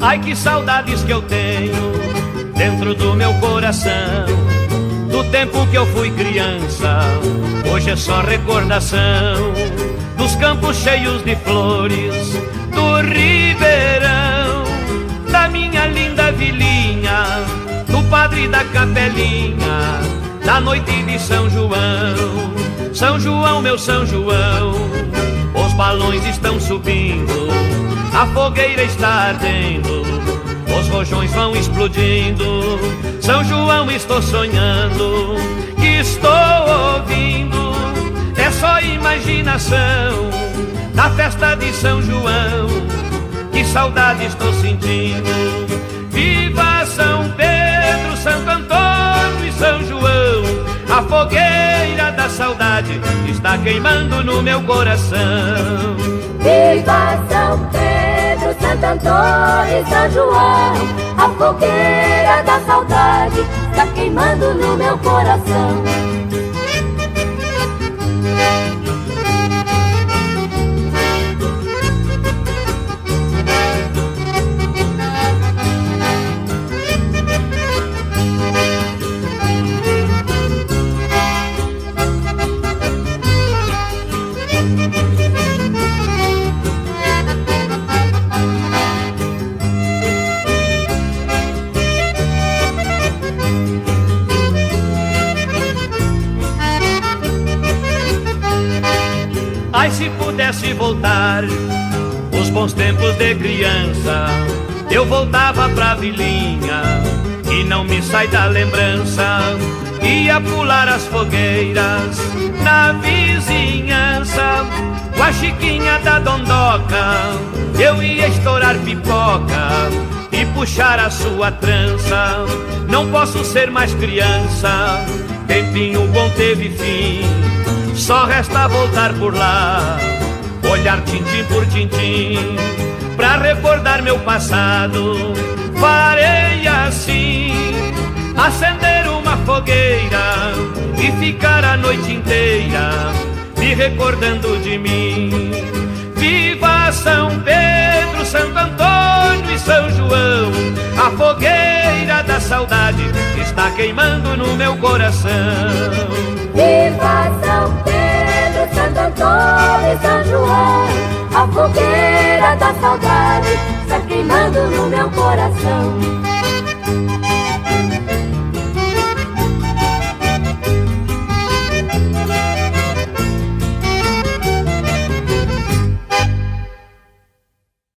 Ai, que saudades que eu tenho dentro do meu coração, do tempo que eu fui criança, hoje é só recordação. Dos campos cheios de flores, do ribeirão, da minha linda vilinha, do padre da capelinha, da noite de São João. São João, meu São João, os balões estão subindo, a fogueira está ardendo, os rojões vão explodindo. São João, estou sonhando, que estou ouvindo, é só imaginação da festa de São João. Que saudade estou sentindo. Viva São Pedro, Santo Antônio e São João, a fogueira da saudade está queimando no meu coração. Viva São Pedro, Santo Antônio e São João, a fogueira da saudade está queimando no meu coração. Ai, se pudesse voltar os bons tempos de criança, eu voltava pra vilinha, e não me sai da lembrança. Ia pular as fogueiras na vizinhança, com a chiquinha da dondoca, eu ia estourar pipoca e puxar a sua trança. Não posso ser mais criança, tempinho bom teve fim, só resta voltar por lá, olhar tintim por tintim, pra recordar meu passado. Farei assim, acender uma fogueira e ficar a noite inteira me recordando de mim. Viva São Pedro, Santo Antônio e São João, a fogueira da saudade está queimando no meu coração. Viva São Pedro, Santo Antônio e São João, a fogueira da saudade está queimando no meu coração.